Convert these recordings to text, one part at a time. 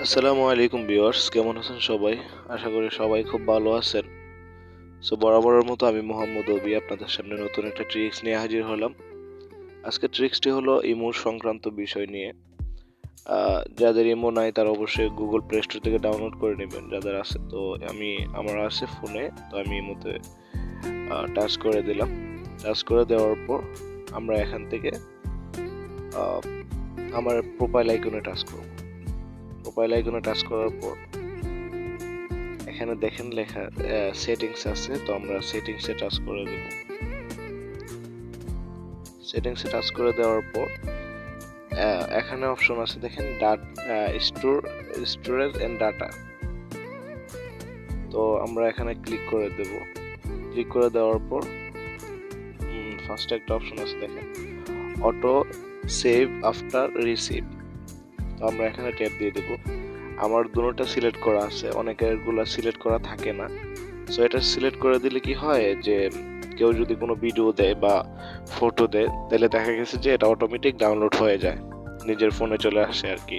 আসসালামু আলাইকুম ভিউয়ার্স, কেমন আছেন সবাই? আশা করি সবাই খুব ভালো আছেন। বরাবরের মতো আমি মোহাম্মদ অবি আপনাদের সামনে নতুন একটা ট্রিক্স নিয়ে হাজির হলাম। আজকের ট্রিক্সটি হলো ইমোর সংক্রান্ত বিষয় নিয়ে। যাদের ইমো নাই তারা অবশ্যই গুগল প্লে স্টোর থেকে ডাউনলোড করে নেবেন, যাদের আছে। তো আমার আছে ফোনে, তো আমি ইমোতে টাচ করে দিলাম। টাচ করে দেওয়ার পর আমরা এখান থেকে আমার প্রোফাইল আইকনে টাচ করব। প্রোফাইল আইকনে টাচ করার পর এখানে দেখেন লেখা সেটিংস আছে, তো আমরা সেটিংসে টাচ করে দেব। সেটিংসে টাচ করে দেওয়ার পর এখানে অপশন আছে দেখেন স্টোরেজ এন্ড ডাটা। তো আমরা এখানে ক্লিক করে দেব। ক্লিক করে দেওয়ার পর ফার্স্টে একটা অপশন আছে দেখেন অটো সেভ আফটার রিসিভ। তো আমরা এখানে ট্যাপ দিয়ে দেব। আমার দুটোটা সিলেক্ট করা আছে, অনেকের গুলা সিলেক্ট করা থাকে না। সো এটা সিলেক্ট করে দিলে কি হয় যে কেউ যদি কোনো ভিডিও দেয় বা ফটো দেয়, তাহলে দেখা গেছে যে এটা অটোমেটিক ডাউনলোড হয়ে যায়, নিজের ফোনে চলে আসে আর কি,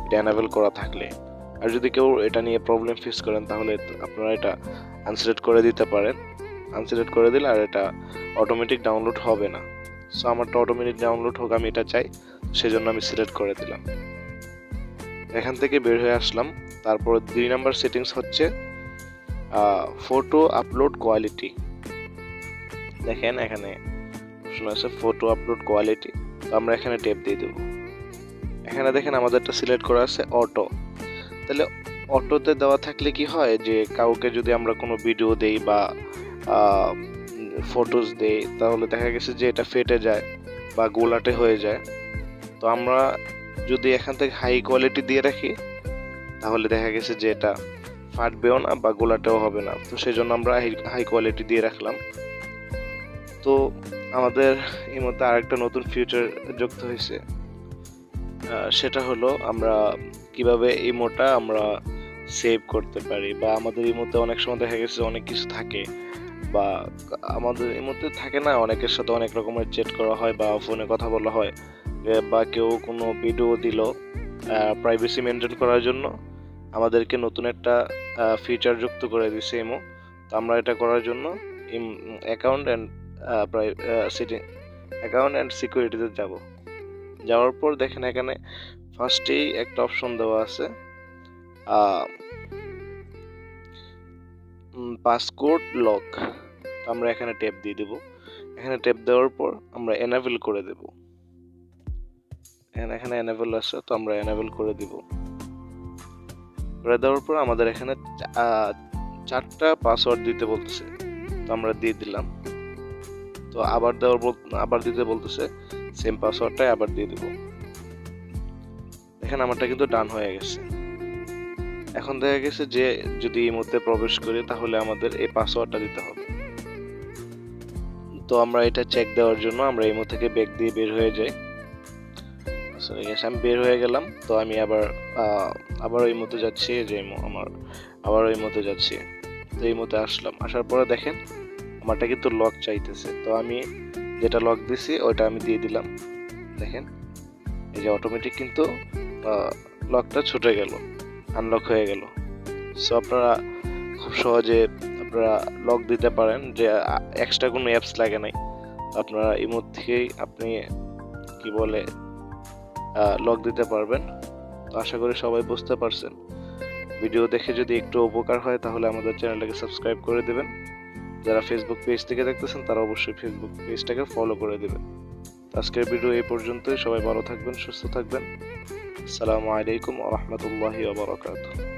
এটা এনাবেল করা থাকলে। আর যদি কেউ এটা নিয়ে প্রবলেম ফেস করেন তাহলে আপনারা এটা আনসিলেক্ট করে দিতে পারেন। আনসিলেক্ট করে দিলে আর এটা অটোমেটিক ডাউনলোড হবে না। সো আমারটা অটোমেটিক ডাউনলোড হোক, আমি এটা চাই, সেজন্য আমি সিলেক্ট করে দিলাম। এখান থেকে বের হয়ে আসলাম। তারপর 2 নাম্বার সেটিংস হচ্ছে ফটো আপলোড কোয়ালিটি। দেখেন এখানে অপশন আছে ফটো আপলোড কোয়ালিটি। তো আমরা এখানে ট্যাপ দিয়ে দেব। এখানে দেখেন আমাদেরটা সিলেক্ট করা আছে অটো। তাহলে অটোতে দেওয়া থাকলে কি হয় যে কাউকে যদি আমরা কোনো ভিডিও দেই বা ফটোজ দেই, তাহলে দেখা গেছে যে এটা ফেটে যায় বা গোলাটে হয়ে যায়। তো আমরা যদি এখান থেকে হাই কোয়ালিটি দিয়ে রাখি, তাহলে দেখা গেছে যে এটা ফাটবেও না বা গোলাটেও হবে না। তো সেই জন্য আমরা হাই কোয়ালিটি দিয়ে রাখলাম। তো আমাদের এই মধ্যে আরেকটা নতুন ফিচার যুক্ত হয়েছে, সেটা হলো আমরা কিভাবে ইমোটা আমরা সেভ করতে পারি। বা আমাদের ইমোতে অনেক সময় দেখা গেছে অনেক কিছু থাকে, বা আমাদের ইমোতে থাকে না, অনেকের সাথে অনেক রকমের চ্যাট করা হয় বা ফোনে কথা বলা হয়, বা কেউ কোনো ভিডিও দিল, প্রাইভেসি মেনটেন করার জন্য আমাদেরকে নতুন একটা ফিচার যুক্ত করে দিছে ইমো। তো আমরা এটা করার জন্য অ্যাকাউন্ট অ্যান্ড সিকিউরিটিতে যাব। যাওয়ার পর দেখেন এখানে ফার্স্টেই একটা অপশন দেওয়া আছে পাসকোড লক। আমরা এখানে ট্যাপ দিয়ে দেব। এখানে ট্যাপ দেওয়ার পর আমরা এনাবেল করে দেব। এখানে এনাবেল আছে, তো আমরা এনাবেল করে দিব। করে দেওয়ার পর আমাদের এখানে 4টা পাসওয়ার্ড দিতে বলতেছে, তো আমরা দিয়ে দিলাম। তো আবার দিতে বলতেছে, সেম পাসওয়ার্ডটাই আবার দিয়ে দেব। দেখেন আমারটা কিন্তু ডান হয়ে গেছে। এখন দেখা গেছে যে যদি এই মধ্যে প্রবেশ করি তাহলে আমাদের এই পাসওয়ার্ডটা দিতে হবে। তো আমরা এটা চেক দেওয়ার জন্য আমরা ইমো থেকে ব্যাক দিয়ে বের হয়ে যাই। আমি বের হয়ে গেলাম। তো আমি আবার ওই মতে যাচ্ছি, যে আবার ওই মতে যাচ্ছি। তো এই মতে আসলাম, আসার পরে দেখেন আমারটা কিন্তু লক চাইতেছে। তো আমি যেটা লক দিছি ওইটা আমি দিয়ে দিলাম। দেখেন এই যে অটোমেটিক কিন্তু লকটা ছুটে গেল, আনলক হয়ে গেল। সো আপনারা খুব সহজে আপনারা লক দিতে পারেন, যে এক্সট্রা কোনো অ্যাপস লাগে নাই। আপনারা ইমো থেকেই আপনি কি বলে লক দিতে পারবেন। তো আশা করি সবাই বুঝতে পারছেন। ভিডিও দেখে যদি একটু উপকার হয় তাহলে আমাদের চ্যানেলটাকে সাবস্ক্রাইব করে দেবেন। যারা ফেসবুক পেজ থেকে দেখতেছেন তারা অবশ্যই ফেসবুক পেজটাকে ফলো করে দেবেন। আজকের ভিডিও এই পর্যন্তই। সবাই ভালো থাকবেন, সুস্থ থাকবেন। আসসালামু আলাইকুম ওয়া রাহমাতুল্লাহি ওয়া বারাকাতুহু।